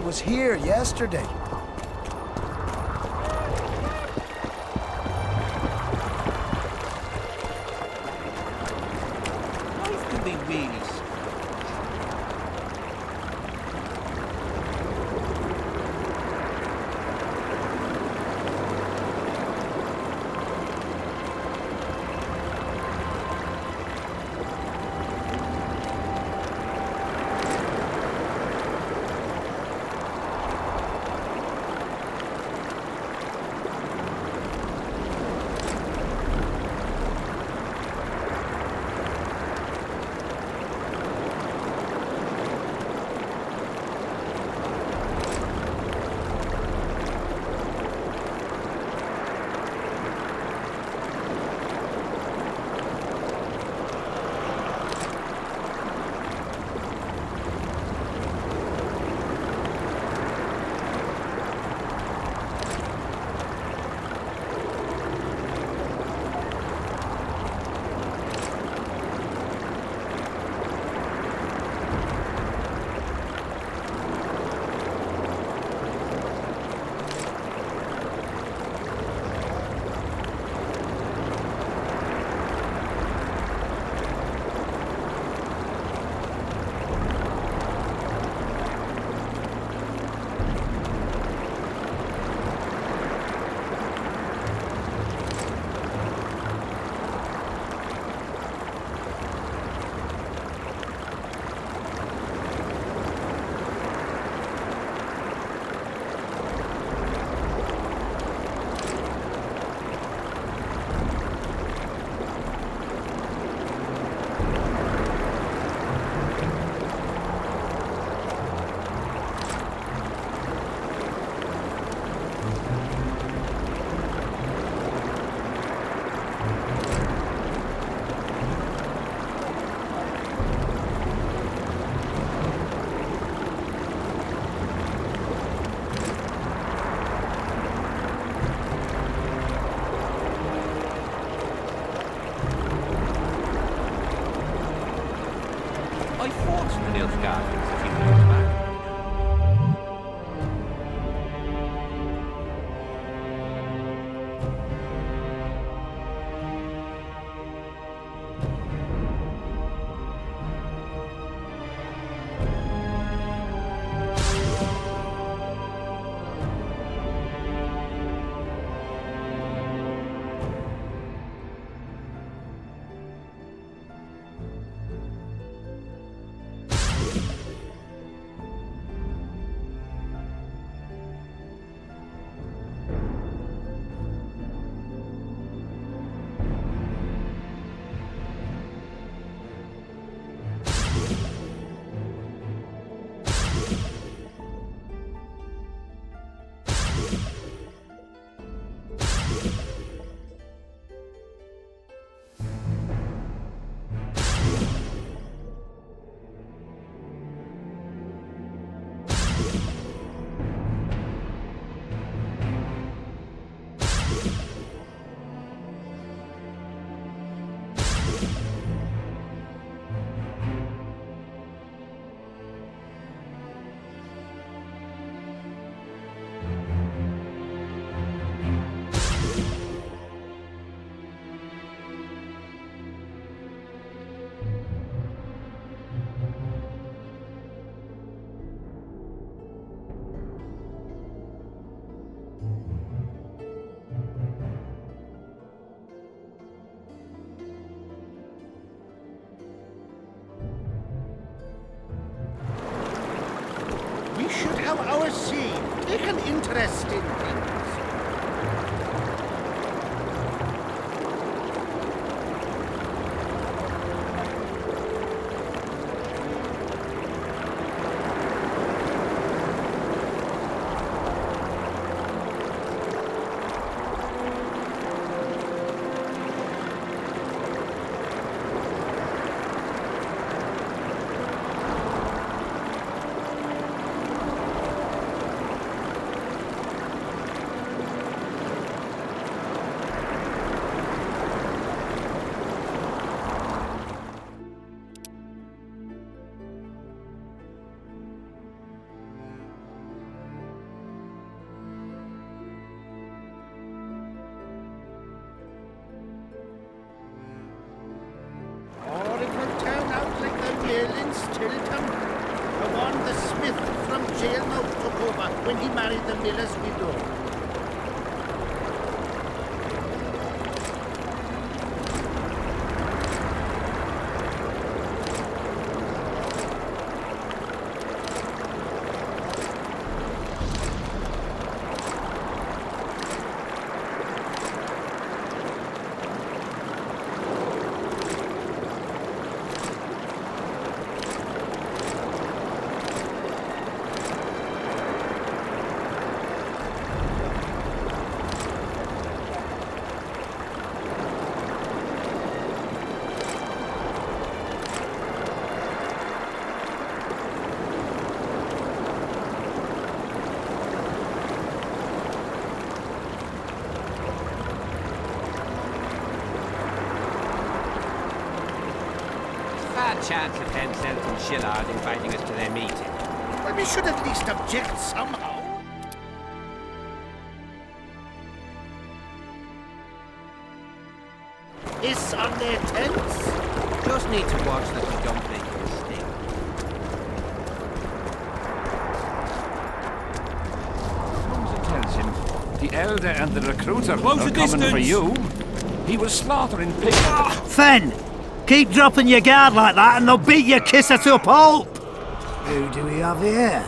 was here yesterday. Life can be really I fought the Nilfgaarders a few years back. We should have our seed. Take an interest in things. still in Stilton. The one the smith from jail now took over when he married the miller's widow. Chance of Henselt and Shillard inviting us to their meeting. Well, we should at least object somehow. Is on their tents? Just need to watch that we don't make a mistake. Comes and tells him the elder and the recruiter Close are the coming for distance. you. He was slaughtering pigs. Fen! Keep dropping your guard like that and they'll beat your kisser to a pulp! Who do we have here?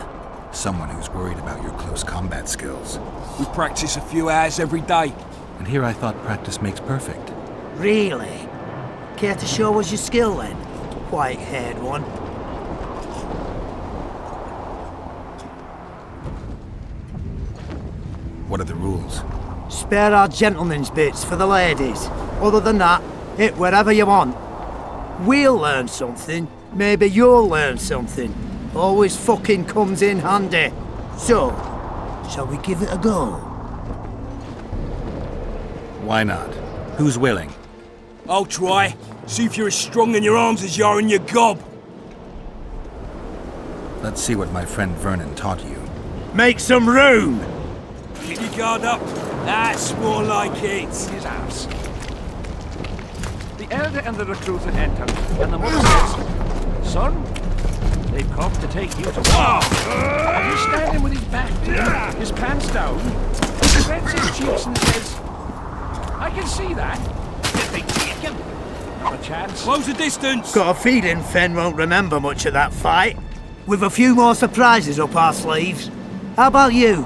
Someone who's worried about your close combat skills. We practice a few hours every day. And here I thought practice makes perfect. Really? Care to show us your skill then? White-haired one. What are the rules? Spare our gentlemen's bits for the ladies. Other than that, hit wherever you want. We'll learn something. Maybe you'll learn something. Always fucking comes in handy. So, shall we give it a go? Why not? Who's willing? I'll try. See if you're as strong in your arms as you are in your gob. Let's see what my friend Vernon taught you. Make some room! Keep your guard up. That's more like it. His ass. The elder and the recruiter entered, and the mother says, "Son, they've come to take you to war." And he's standing with his back to you, his pants down. He spreads his cheeks and says, "I can see that. Did they take him? Not a chance." Close the distance. Got a feeling Fen won't remember much of that fight. With a few more surprises up our sleeves. How about you?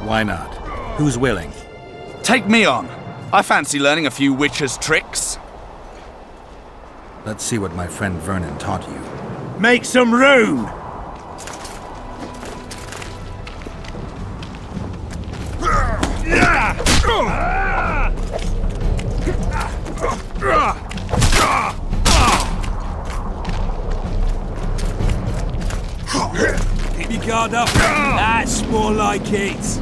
Why not? Who's willing? Take me on. I fancy learning a few witcher's tricks. Let's see what my friend Vernon taught you. Make some room! Keep your guard up. That's more like it.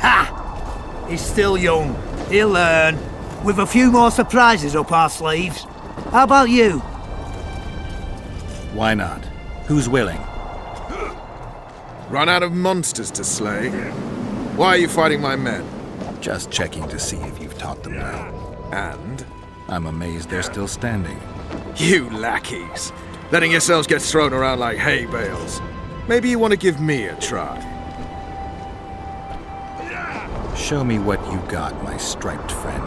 Ha! He's still young. He'll learn. With a few more surprises up our sleeves. How about you? Why not? Who's willing? Run out of monsters to slay? Why are you fighting my men? Just checking to see if you've taught them well. And? I'm amazed they're still standing. You lackeys. Letting yourselves get thrown around like hay bales. Maybe you want to give me a try. Show me what you got, my striped friend.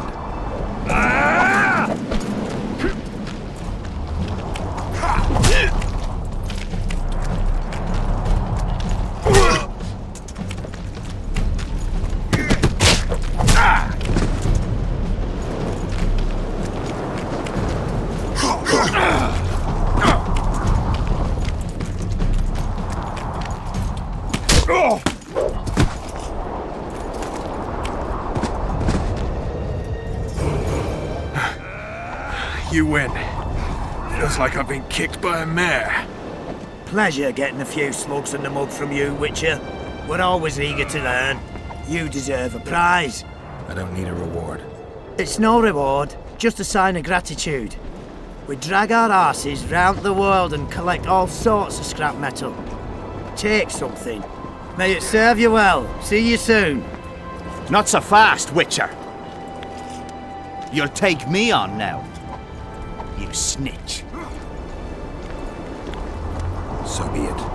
You win. Feels like I've been kicked by a mare. Pleasure getting a few slugs in the mug from you, Witcher. We're always eager to learn. You deserve a prize. I don't need a reward. It's no reward, just a sign of gratitude. We drag our asses round the world and collect all sorts of scrap metal. Take something. May it serve you well. See you soon. Not so fast, Witcher. You'll take me on now. You snitch. So be it.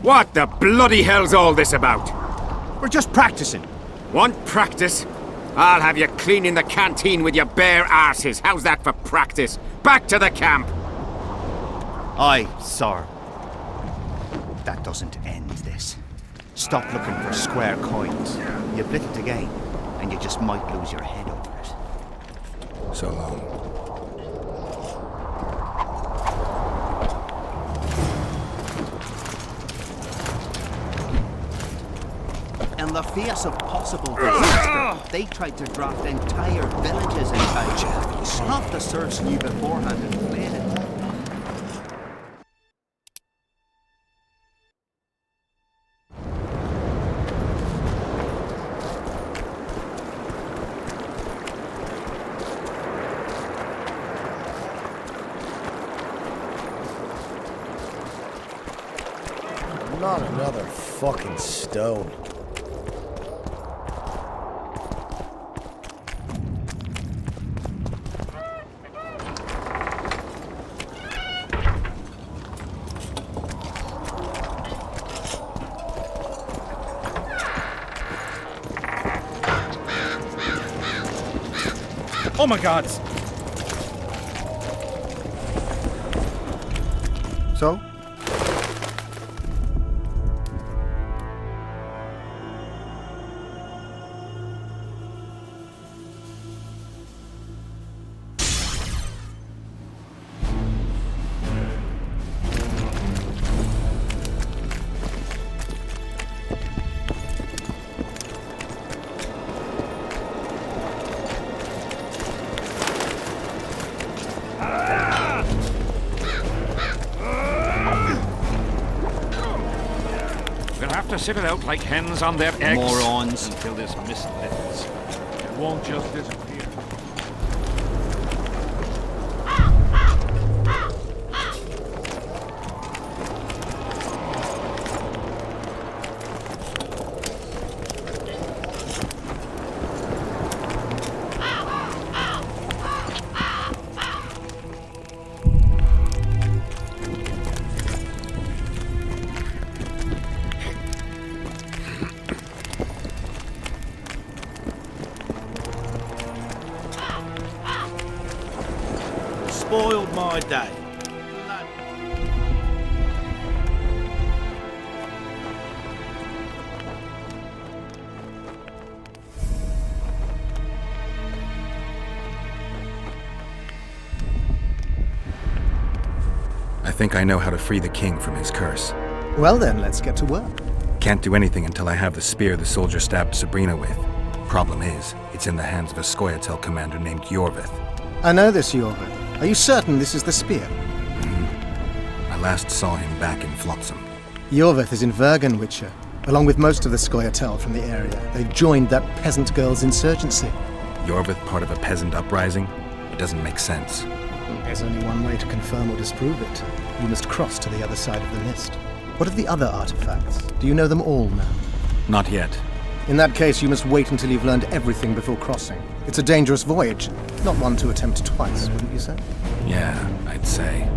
What the bloody hell's all this about? We're just practicing. Want practice? I'll have you cleaning the canteen with your bare arses. How's that for practice? Back to the camp! Aye, sir. That doesn't end this. Stop looking for square coins. You've little to gain, and you just might lose your head over it. So long. In the face of possible disaster, they tried to draft entire villages inside Jeff. Half the serfs knew beforehand and played it. Not another fucking stone. Oh my god! So? We'll have to sit it out like hens on their eggs. Morons. Until this mist lifts. It won't just disappear. Spoiled my day. I think I know how to free the king from his curse. Well then, let's get to work. Can't do anything until I have the spear the soldier stabbed Sabrina with. Problem is, it's in the hands of a Scoia'tael commander named Yorvith. I know this, Yorvith. Are you certain this is the spear? I last saw him back in Flotsam. Yorvith is in Vergen, Witcher, along with most of the Scoia'tael from the area. They joined that peasant girl's insurgency. Yorvith part of a peasant uprising? It doesn't make sense. There's only one way to confirm or disprove it. You must cross to the other side of the mist. What of the other artifacts? Do you know them all now? Not yet. In that case, you must wait until you've learned everything before crossing. It's a dangerous voyage, not one to attempt twice, wouldn't you say? Yeah, I'd say.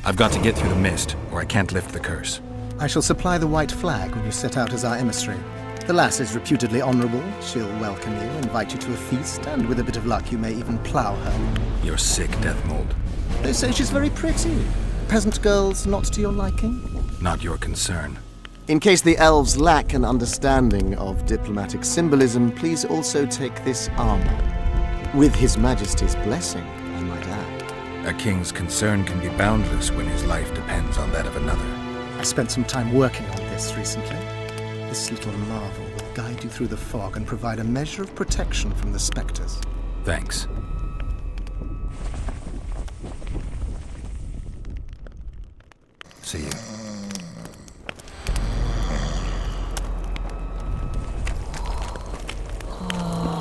I've got to get through the mist, or I can't lift the curse. I shall supply the white flag when you set out as our emissary. The lass is reputedly honourable. She'll welcome you, invite you to a feast, and with a bit of luck, you may even plough her. You're sick, Deathmold. They say she's very pretty. Peasant girls not to your liking? Not your concern. In case the elves lack an understanding of diplomatic symbolism, please also take this armor. With His Majesty's blessing, I might add. A king's concern can be boundless when his life depends on that of another. I spent some time working on this recently. This little marvel will guide you through the fog and provide a measure of protection from the specters. Thanks. See you.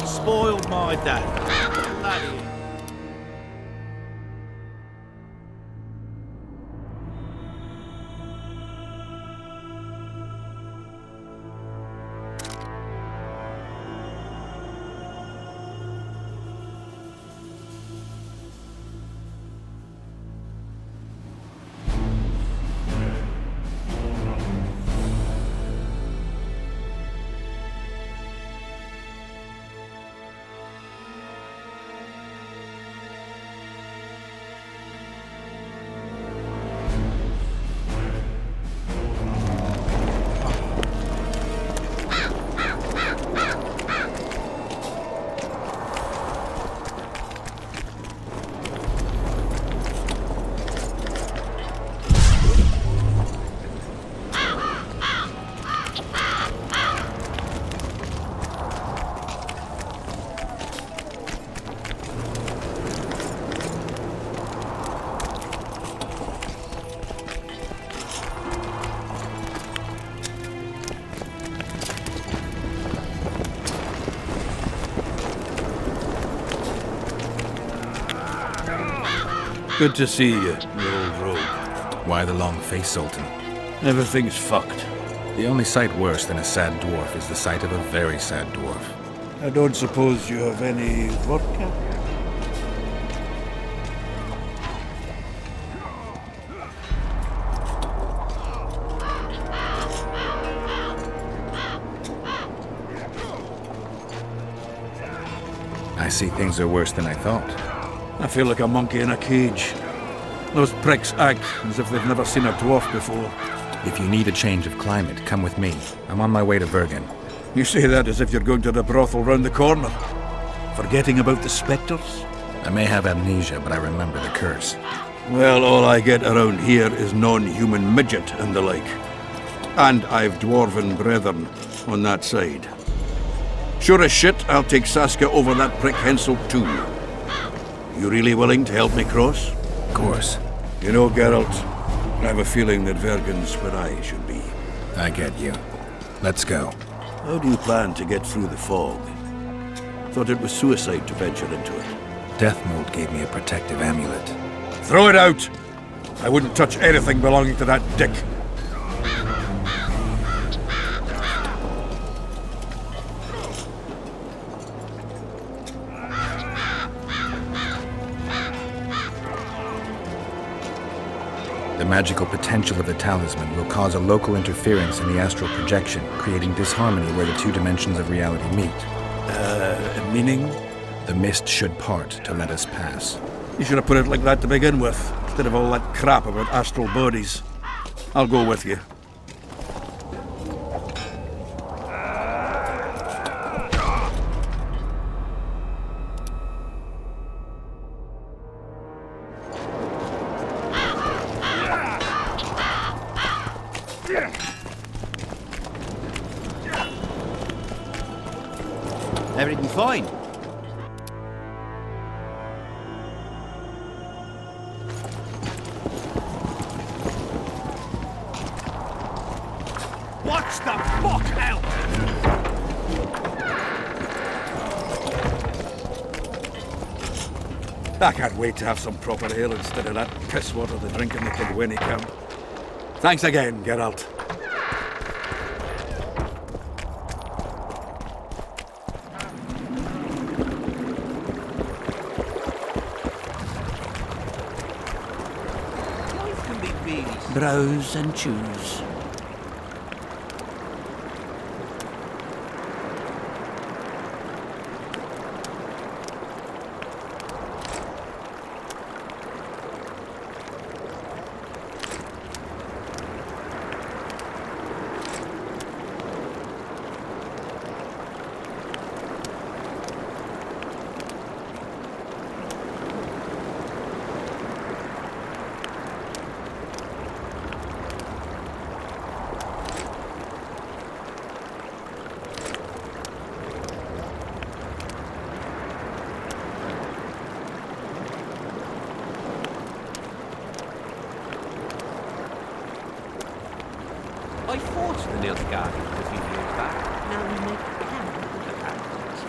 Spoiled my day. Bloody good to see you, old rogue. Why the long face, Sultan? Everything's fucked. The only sight worse than a sad dwarf is the sight of a very sad dwarf. I don't suppose you have any vodka? I see things are worse than I thought. I feel like a monkey in a cage. Those pricks act as if they've never seen a dwarf before. If you need a change of climate, come with me. I'm on my way to Bergen. You say that as if you're going to the brothel round the corner. Forgetting about the spectres? I may have amnesia, but I remember the curse. Well, all I get around here is non-human midget and the like. And I've dwarven brethren on that side. Sure as shit, I'll take Saskia over that prick Hensel too. You really willing to help me cross? Of course. You know, Geralt, I have a feeling that Vergen's where I should be. I get you. Let's go. How do you plan to get through the fog? Thought it was suicide to venture into it. Death Mold gave me a protective amulet. Throw it out! I wouldn't touch anything belonging to that dick. The magical potential of the talisman will cause a local interference in the astral projection, creating disharmony where the two dimensions of reality meet. Meaning? The mist should part to let us pass. You should have put it like that to begin with, instead of all that crap about astral bodies. I'll go with you. Everything fine? Watch the fuck out! I can't wait to have some proper ale instead of that piss water they drink in the Kidwinnie camp. Thanks again, Geralt. Browse and choose. the other Guardians a few years back. Now we make camp with the Guardians.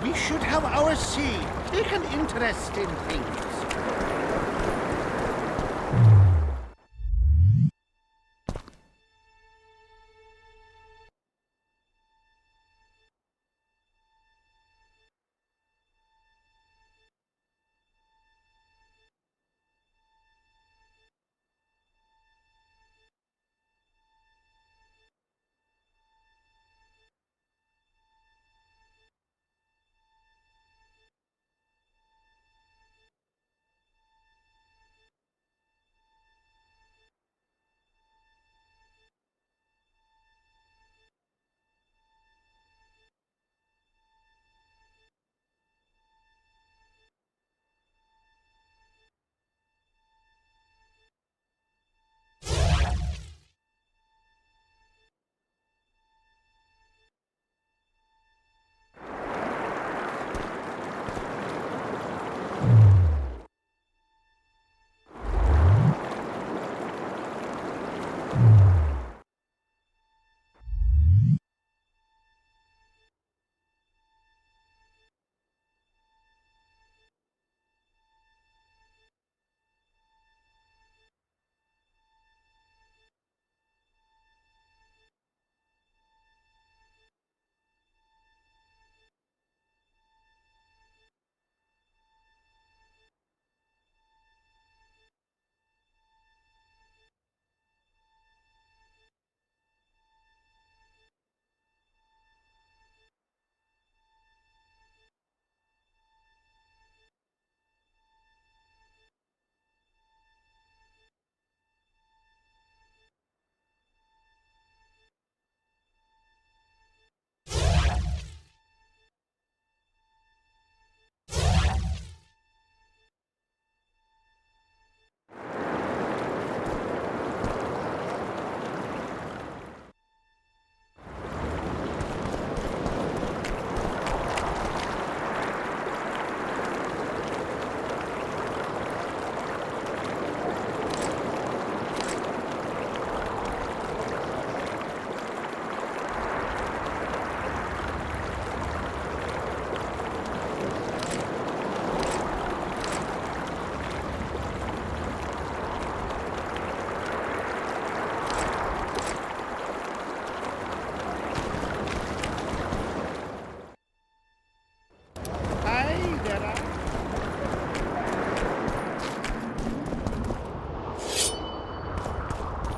We should have our say. Take an interest in things.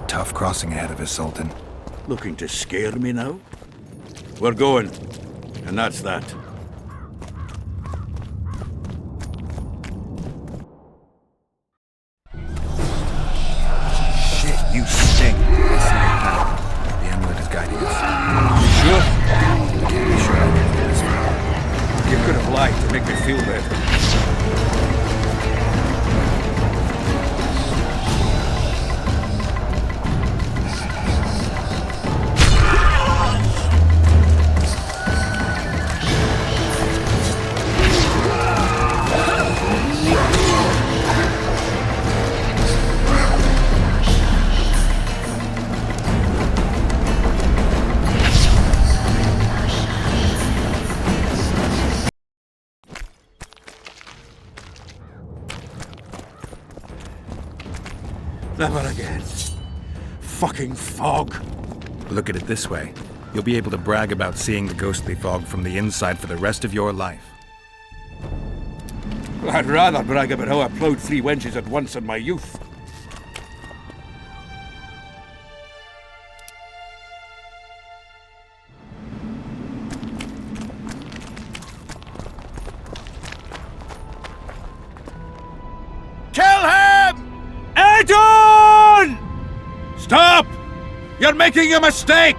Tough crossing ahead of us, Sultan. Looking to scare me now? We're going, and that's that. Shit, you stink. I see it now. The amulet is guiding us. Sure? Be sure I can get this far. You could have lied to make me feel better. Never again. Fucking fog. Look at it this way. You'll be able to brag about seeing the ghostly fog from the inside for the rest of your life. I'd rather brag about how I ploughed 3 wenches at once in my youth. Kill him! Anton! Stop! You're making a mistake!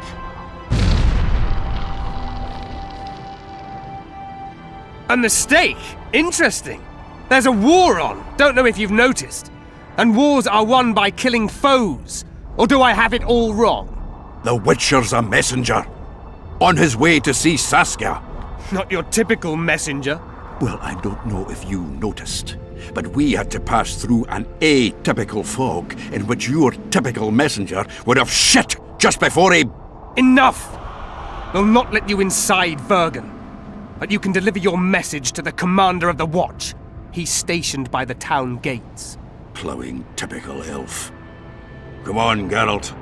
A mistake? Interesting. There's a war on, don't know if you've noticed. And wars are won by killing foes. Or do I have it all wrong? The Witcher's a messenger. On his way to see Saskia. Not your typical messenger. Well, I don't know if you noticed, but we had to pass through an atypical fog in which your typical messenger would have shit just before he... Enough! We'll not let you inside Vergen. But you can deliver your message to the commander of the Watch. He's stationed by the town gates. Plowing typical elf. Come on, Geralt.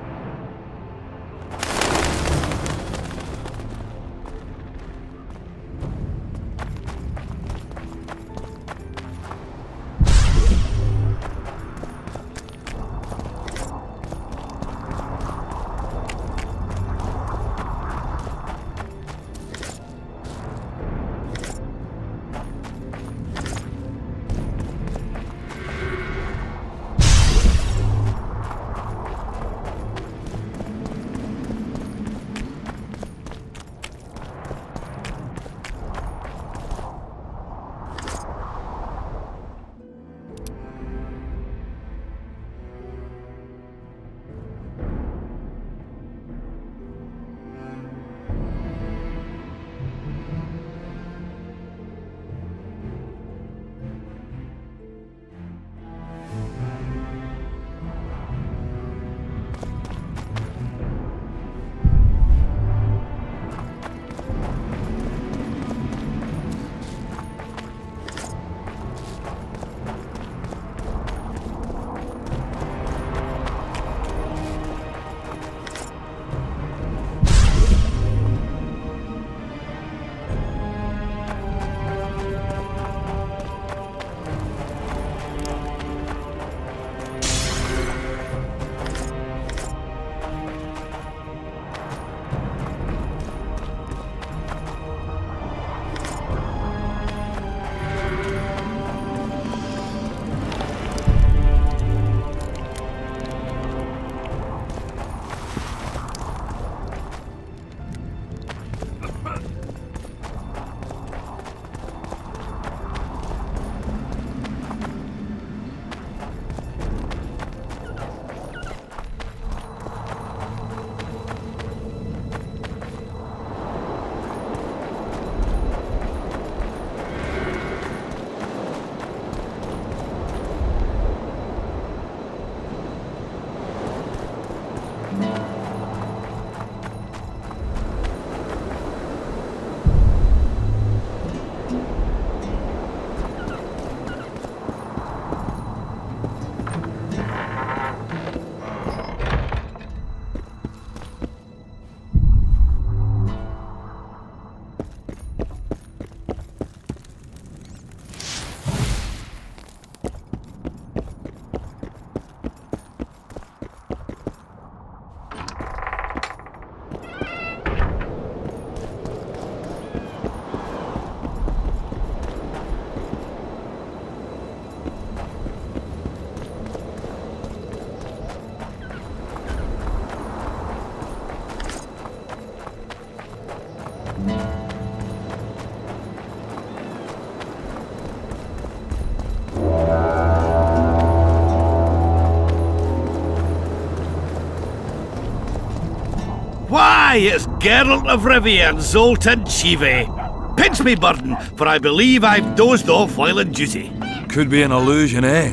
Why, it's Geralt of Rivia and Zoltan Chive. Pinch me, burden, for I believe I've dozed off while in duty. Could be an illusion, eh?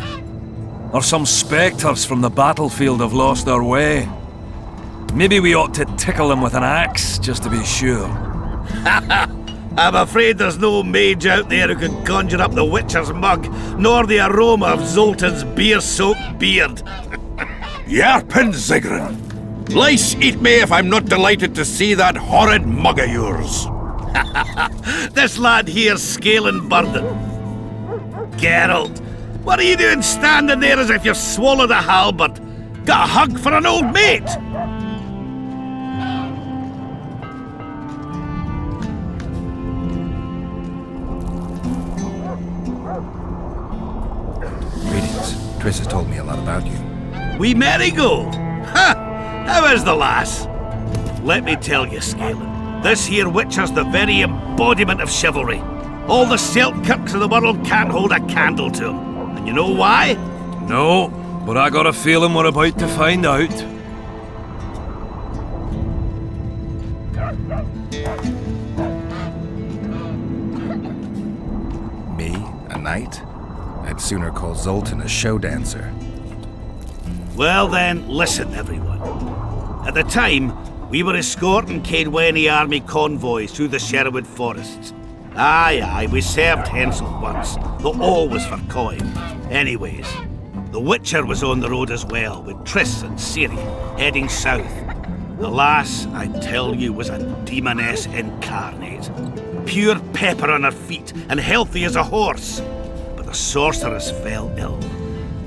Or some spectres from the battlefield have lost their way. Maybe we ought to tickle them with an axe, just to be sure. I'm afraid there's no mage out there who can conjure up the Witcher's mug, nor the aroma of Zoltan's beer-soaked beard. Yarpin Zigrin! Lice eat me if I'm not delighted to see that horrid mug of yours. This lad here's scaling burden. Geralt, what are you doing standing there as if you've swallowed a halberd? Got a hug for an old mate? Greetings. Triss has told me a lot about you. We Marigold? Ha! How is the lass? Let me tell you, Scalen, this here Witcher's the very embodiment of chivalry. All the Selkirks of the world can't hold a candle to him. And you know why? No, but I got a feeling we're about to find out. knight. I'd sooner call Zoltan a show dancer. Well then, listen everyone. At the time, we were escorting Caedwene army convoys through the Sherwood forests. Aye, we served Hensel once, though all was for coin. Anyways, the Witcher was on the road as well, with Triss and Ciri, heading south. The lass, I tell you, was a demoness incarnate. Pure pepper on her feet, and healthy as a horse. But the sorceress fell ill.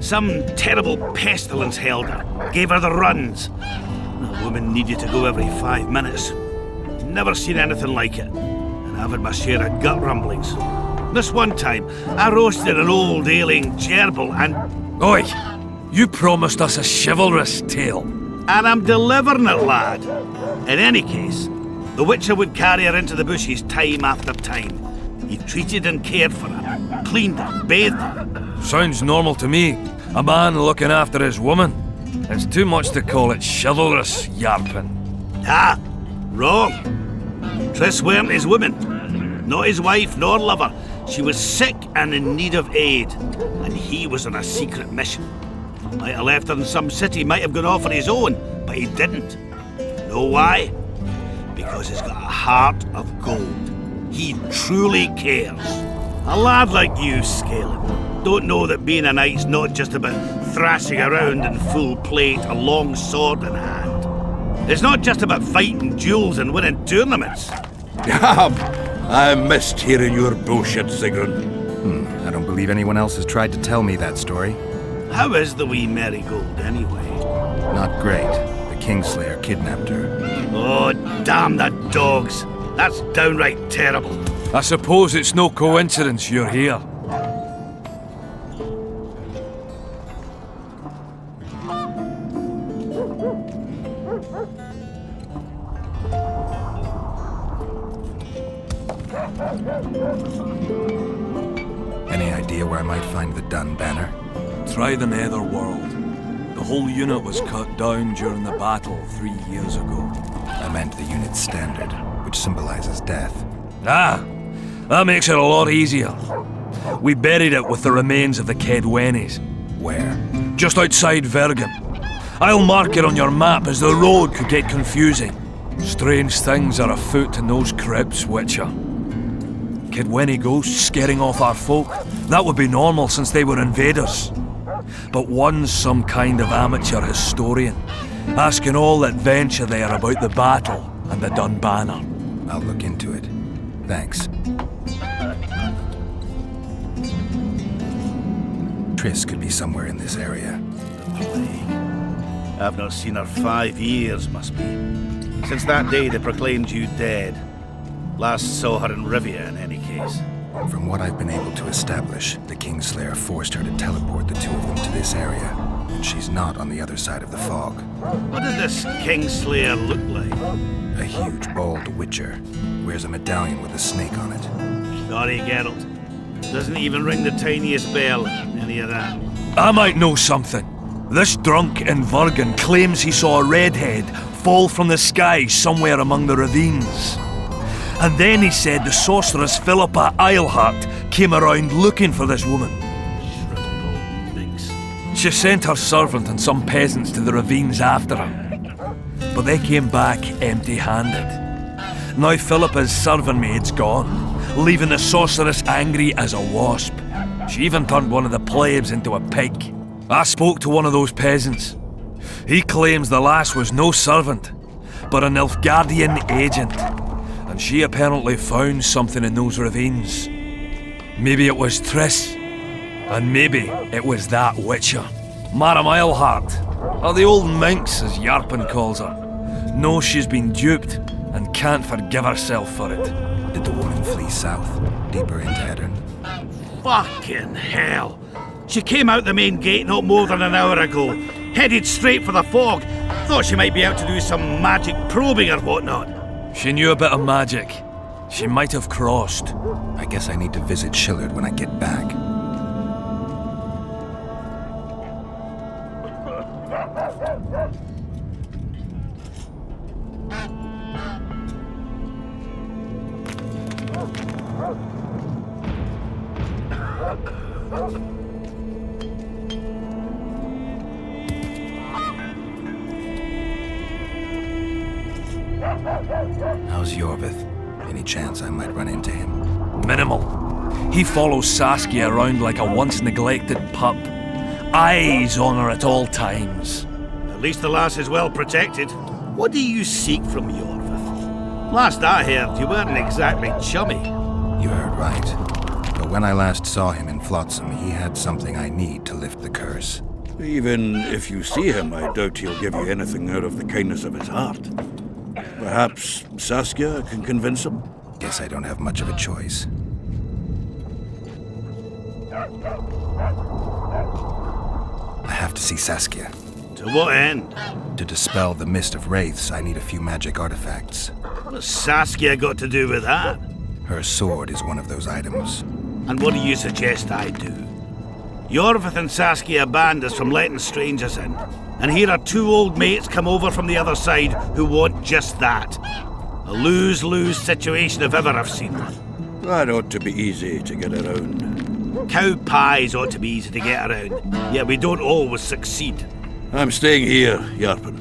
Some terrible pestilence held her, gave her the runs. The woman needed to go every 5 minutes. Never seen anything like it. I've had my share of gut rumblings. This one time, I roasted an old ailing gerbil and... Oi! You promised us a chivalrous tale. And I'm delivering it, lad. In any case, the Witcher would carry her into the bushes time after time. He treated and cared for her, cleaned her, bathed her. Sounds normal to me. A man looking after his woman. It's too much to call it chivalrous, yarpin. Ah, wrong. Triss weren't his woman. Not his wife nor lover. She was sick and in need of aid, and he was on a secret mission. Might have left her in some city, might have gone off on his own, but he didn't. Know why? Because he's got a heart of gold. He truly cares. A lad like you, Scalen, don't know that being a knight's not just about thrashing around in full plate, a long sword in hand. It's not just about fighting duels and winning tournaments. I missed hearing your bullshit, Sigrun. I don't believe anyone else has tried to tell me that story. How is the wee Marigold, anyway? Not great. The Kingslayer kidnapped her. Oh, damn the dogs. That's downright terrible. I suppose it's no coincidence you're here. Any idea where I might find the Dun banner? Try the Netherworld. The whole unit was cut down during the battle 3 years ago. I meant the unit's standard, which symbolizes death. Ah, that makes it a lot easier. We buried it with the remains of the Caedwenes. Where? Just outside Vergen. I'll mark it on your map as the road could get confusing. Strange things are afoot in those crypts, Witcher. Caedwene ghosts scaring off our folk. That would be normal since they were invaders. But one's some kind of amateur historian, asking all that venture there about the battle and the Dun banner. I'll look into it. Thanks. Triss could be somewhere in this area. The plague. I've not seen her 5 years, must be. Since that day they proclaimed you dead. Last saw her in Rivia, in any case. From what I've been able to establish, the Kingslayer forced her to teleport the two of them to this area, and she's not on the other side of the fog. What did this Kingslayer look like? A huge, bald witcher. Wears a medallion with a snake on it. Sorry, Geralt. Doesn't even ring the tiniest bell, any of that. I might know something. This drunk in Vergen claims he saw a redhead fall from the sky somewhere among the ravines. And then he said the sorceress Philippa Eilhart came around looking for this woman. Shriveled minx. She sent her servant and some peasants to the ravines after her. But they came back empty-handed. Now Philippa's servant maid's gone, leaving the sorceress angry as a wasp. She even turned one of the plebs into a pig. I spoke to one of those peasants. He claims the lass was no servant, but an Nilfgaardian agent. And she apparently found something in those ravines. Maybe it was Triss. And maybe it was that Witcher. Madame Eilhart, or the old minx as Yarpin calls her, knows she's been duped and can't forgive herself for it. Did the woman flee south, deeper into Edirn? Fucking hell! She came out the main gate not more than an hour ago, headed straight for the fog. Thought she might be out to do some magic probing or whatnot. She knew a bit of magic. She might have crossed. I guess I need to visit Shillard when I get back. How's Yorvith? Any chance I might run into him? Minimal. He follows Saskia around like a once-neglected pup. Eyes on her at all times. At least the lass is well protected. What do you seek from Yorvith? Last I heard, you weren't exactly chummy. You heard right. But when I last saw him in Flotsam, he had something I need to lift the curse. Even if you see him, I doubt he'll give you anything out of the kindness of his heart. Perhaps Saskia can convince him? Guess I don't have much of a choice. I have to see Saskia. To what end? To dispel the mist of wraiths, I need a few magic artifacts. What has Saskia got to do with that? Her sword is one of those items. And what do you suggest I do? Yorvith and Saskia banned us from letting strangers in. And here are two old mates come over from the other side who want just that. A lose-lose situation if ever I've seen one. That ought to be easy to get around. Cow pies ought to be easy to get around, yet we don't always succeed. I'm staying here, Yarpen.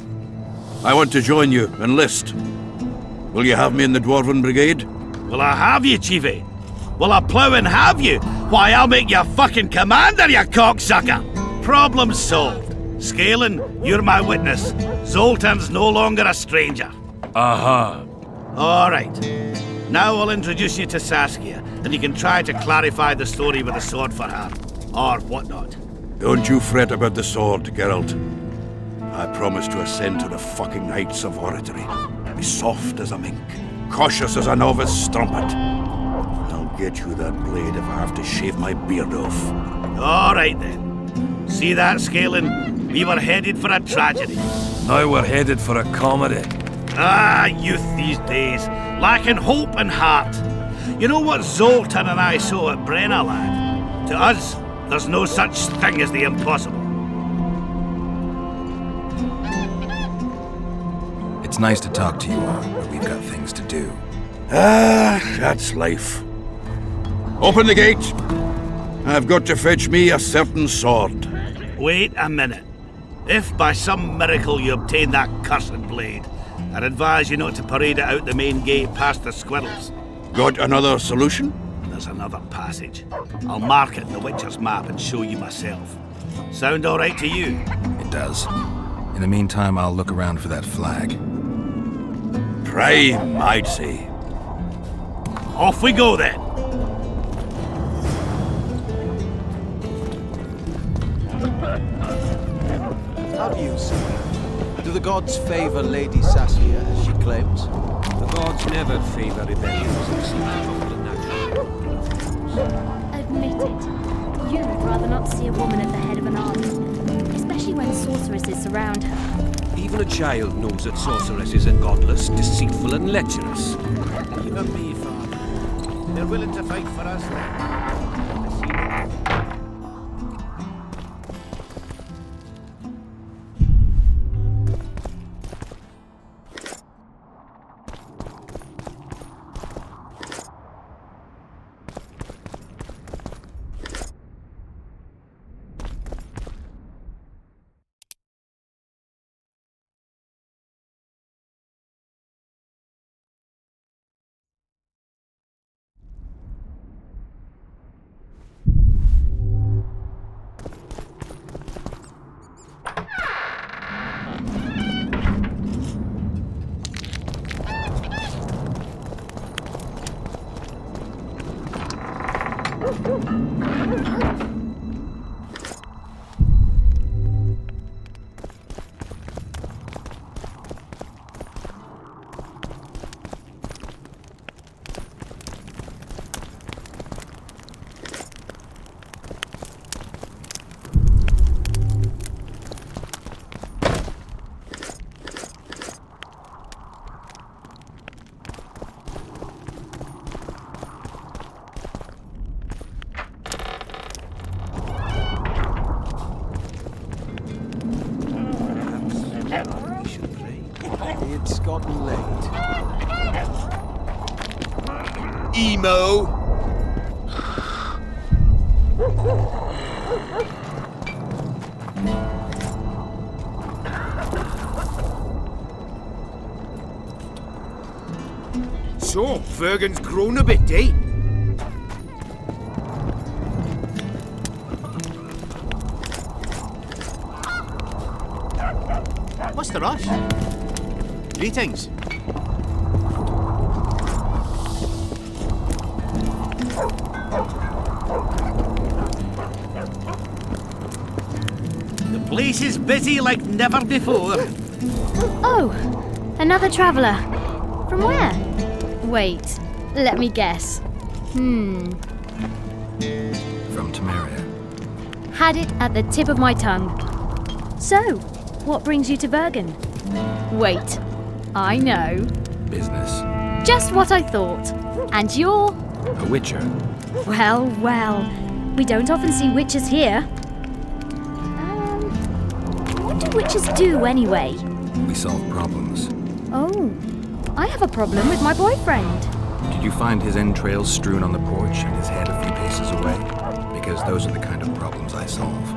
I want to join you, enlist. Will you have me in the Dwarven Brigade? Will I have you, Chiefy? Will I plough and have you? Why, I'll make you fucking commander, you cocksucker! Problem solved. Scalen, you're my witness. Zoltan's no longer a stranger. Aha. All right. Now I'll introduce you to Saskia, and you can try to clarify the story with the sword for her. Or whatnot. Don't you fret about the sword, Geralt. I promise to ascend to the fucking heights of oratory. Be soft as a mink, cautious as a novice strumpet. I'll get you that blade if I have to shave my beard off. All right then. See that, Scalen? We were headed for a tragedy. Now we're headed for a comedy. Ah, youth these days, lacking hope and heart. You know what Zoltan and I saw at Brenna, lad? To us, there's no such thing as the impossible. It's nice to talk to you all, but we've got things to do. Ah, that's life. Open the gate. I've got to fetch me a certain sword. Wait a minute. If by some miracle you obtain that cursed blade, I'd advise you not to parade it out the main gate past the squirrels. Got another solution? There's another passage. I'll mark it in the Witcher's map and show you myself. Sound all right to you? It does. In the meantime, I'll look around for that flag. Prime, I'd say. Off we go then. How do you see? Do the gods favor Lady Saskia as she claims? The gods never favor rebellions except from the natural. Admit it. You'd rather not see a woman at the head of an army, especially when sorceresses surround her. Even a child knows that sorceresses are godless, deceitful, and lecherous. Even me, Father. They're willing to fight for us then. It's gotten late. Emo! Fergan's grown a bit, eh? What's the rush? Greetings. The place is busy like never before. Oh, another traveller. From where? Wait, let me guess. From Temeria. Had it at the tip of my tongue. So, what brings you to Bergen? Wait, I know. Business. Just what I thought. And you're... A witcher. Well, well. We don't often see witches here. What do witches do anyway? We solve problems. Oh, I have a problem with my boyfriend. Did you find his entrails strewn on the porch and his head a few paces away? Because those are the kind of problems I solve.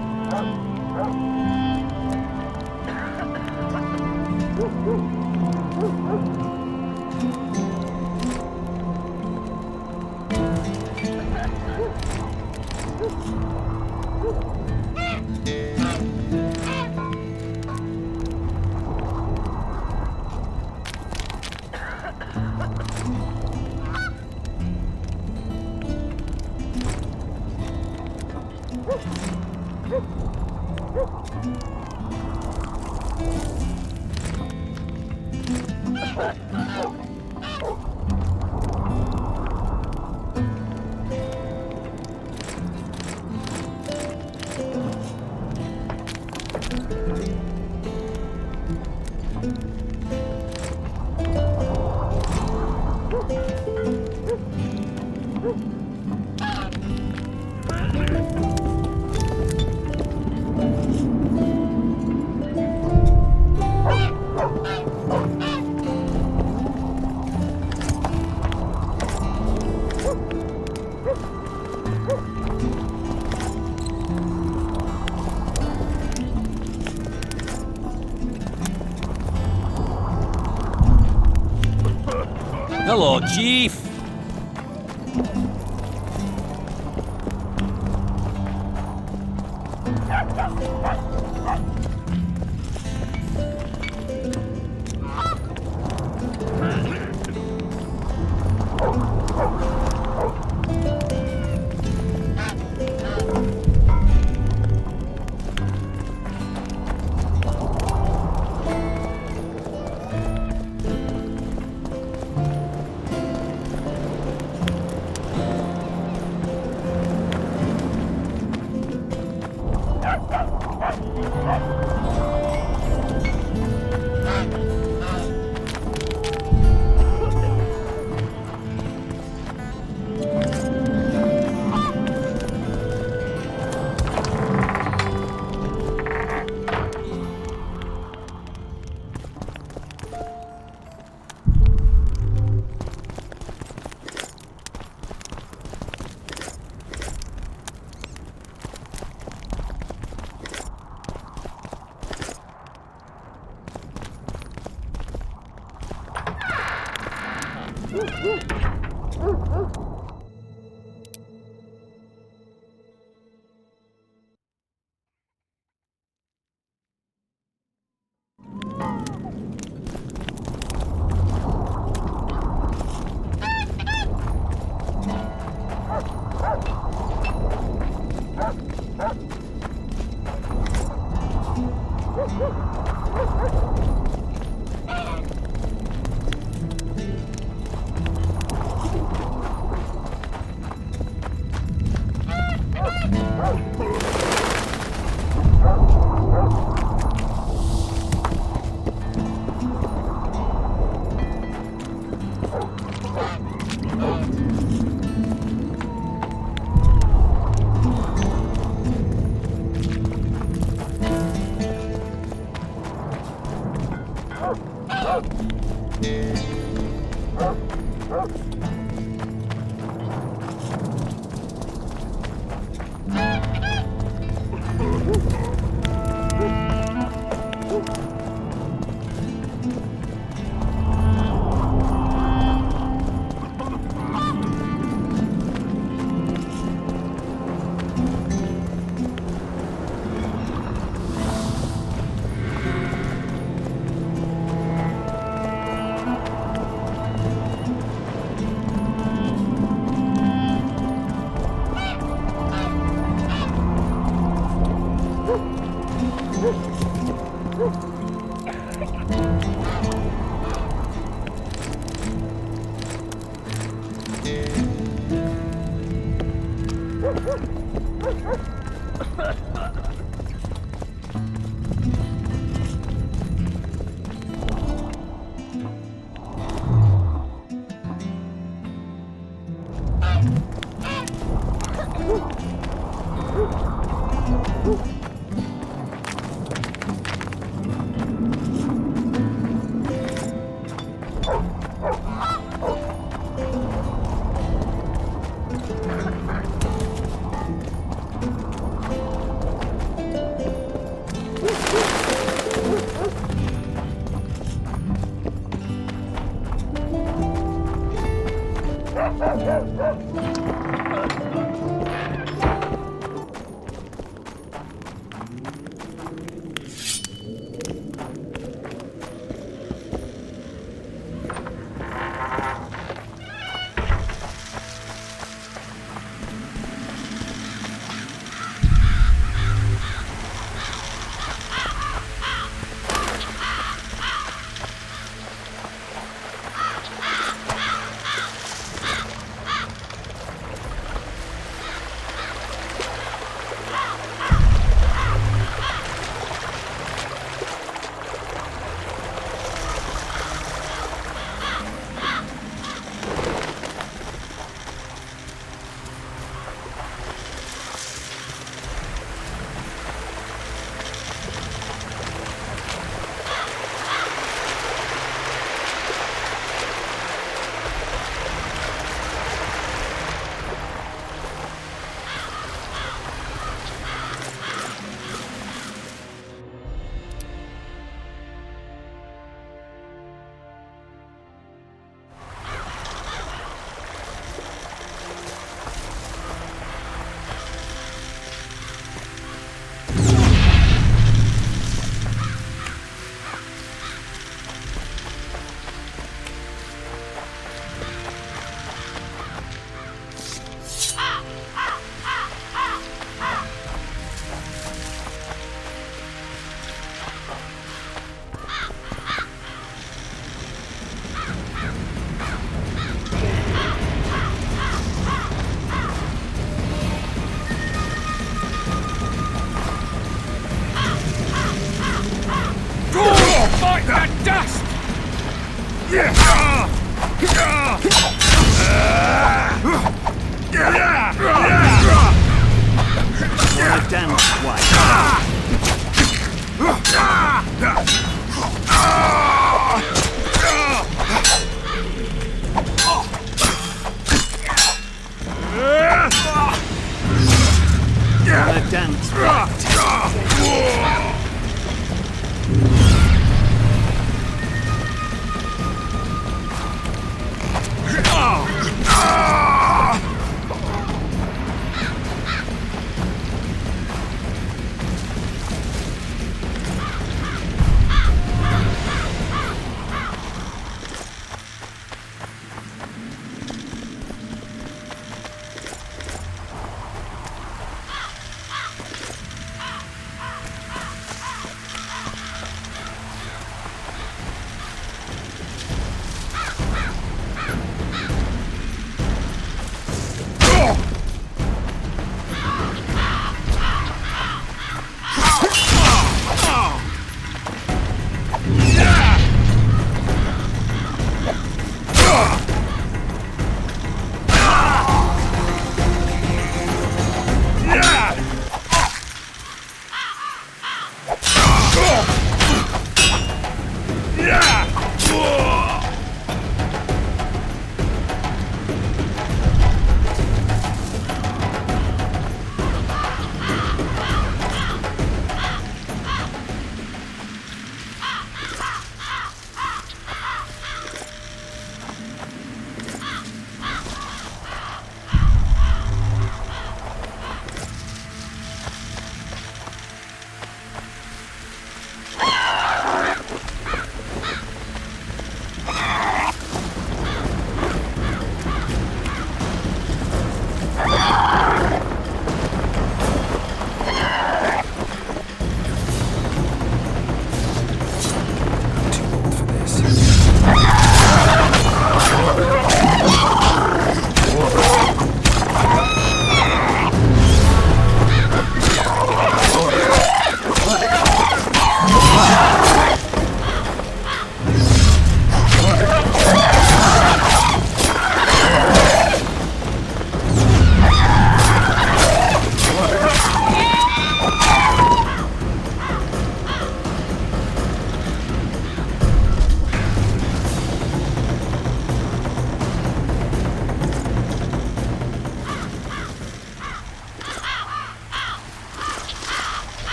Hello, Chief.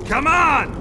Come on!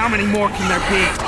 How many more can there be?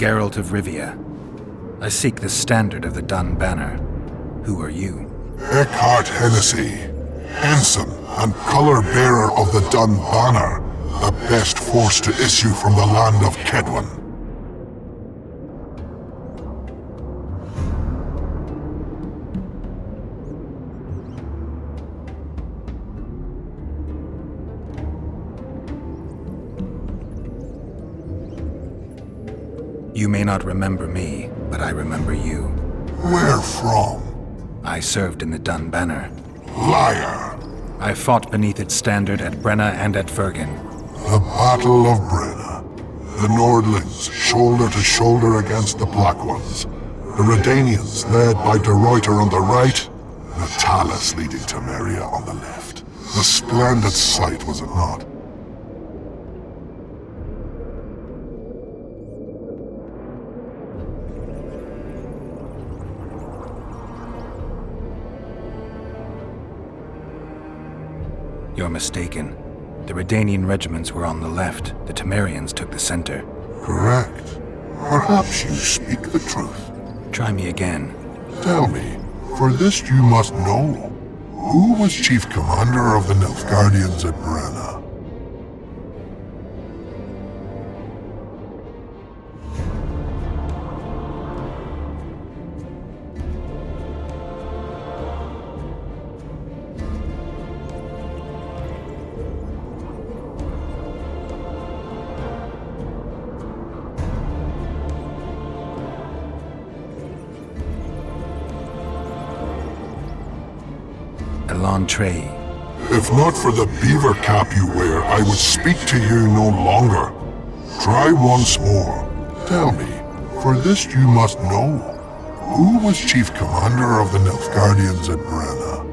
Geralt of Rivia. I seek the standard of the Dun Banner. Who are you? Eckhart Hennessy, ensign and color-bearer of the Dun Banner, the best force to issue from the land of Kedwen. You may not remember me, but I remember you. Where from? I served in the Dun Banner. Liar! I fought beneath its standard at Brenna and at Vergen. The Battle of Brenna. The Nordlings, shoulder to shoulder against the Black Ones. The Redanians, led by De Ruyter on the right. The Talus leading Temeria on the left. A splendid sight, was it not? You're mistaken. The Redanian regiments were on the left. The Temerians took the center. Correct. Perhaps you speak the truth. Try me again. Tell me, for this you must know. Who was chief commander of the Nilfgaardians at Brenna? Elantray. If not for the beaver cap you wear, I would speak to you no longer. Try once more. Tell me, for this you must know. Who was chief commander of the Nilfgaardians at Brenna?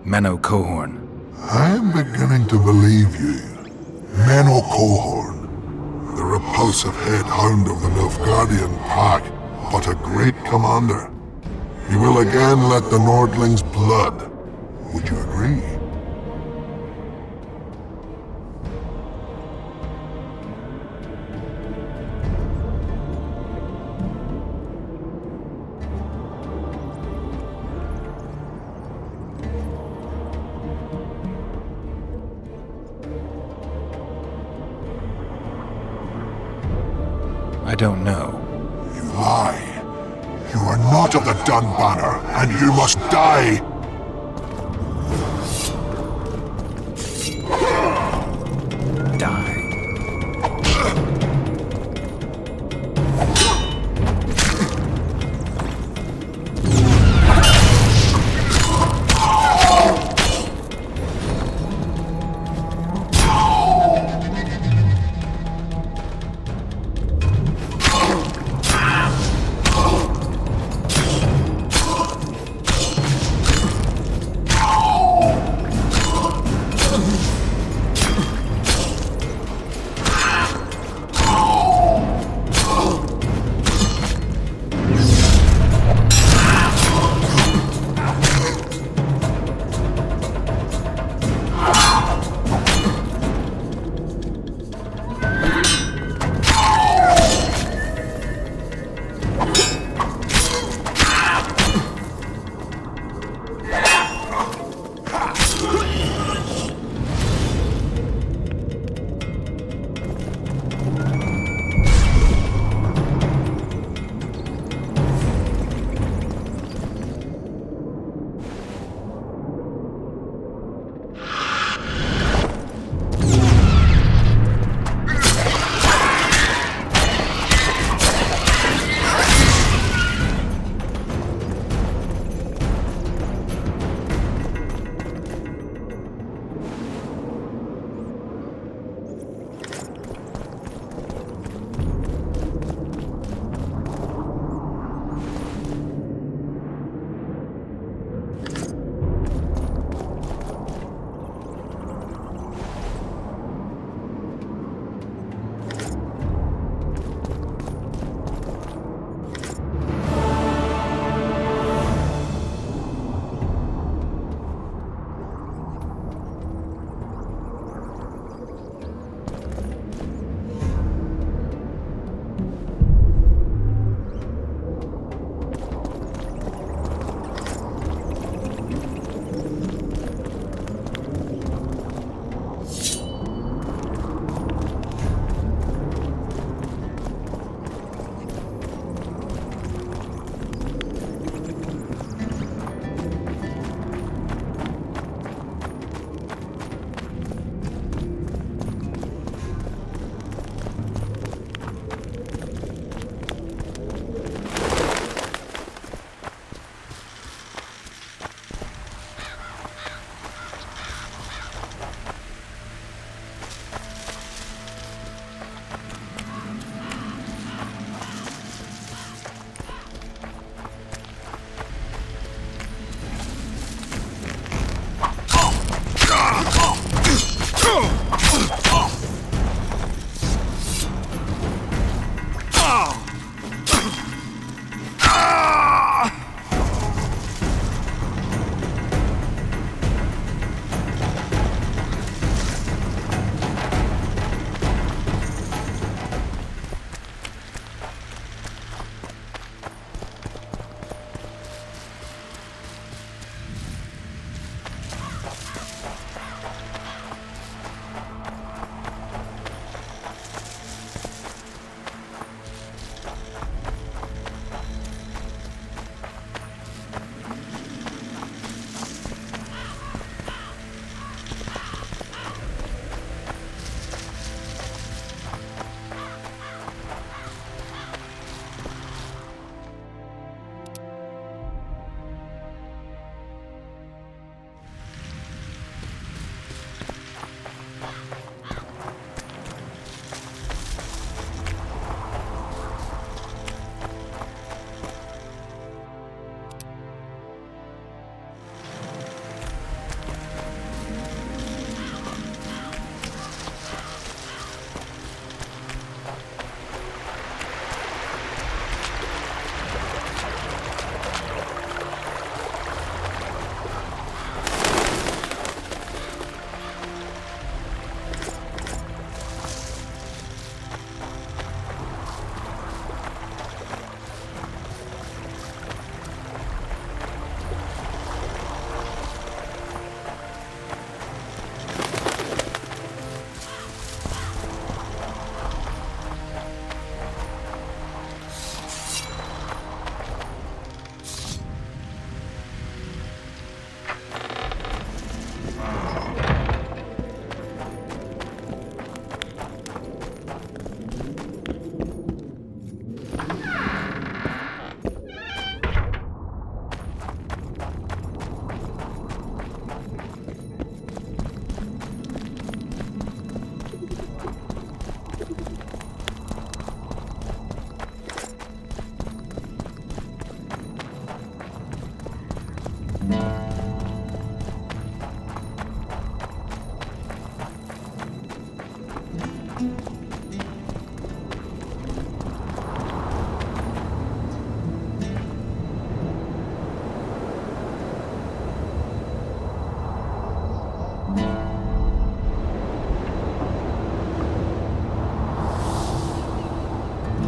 Menno Cohorn. I am beginning to believe you. Menno Cohorn. The repulsive head hound of the Nilfgaardian pack, but a great commander. He will again let the Nordlings' blood. Would you agree? I don't know. You lie. You are not of the Dun Banner, and you must die!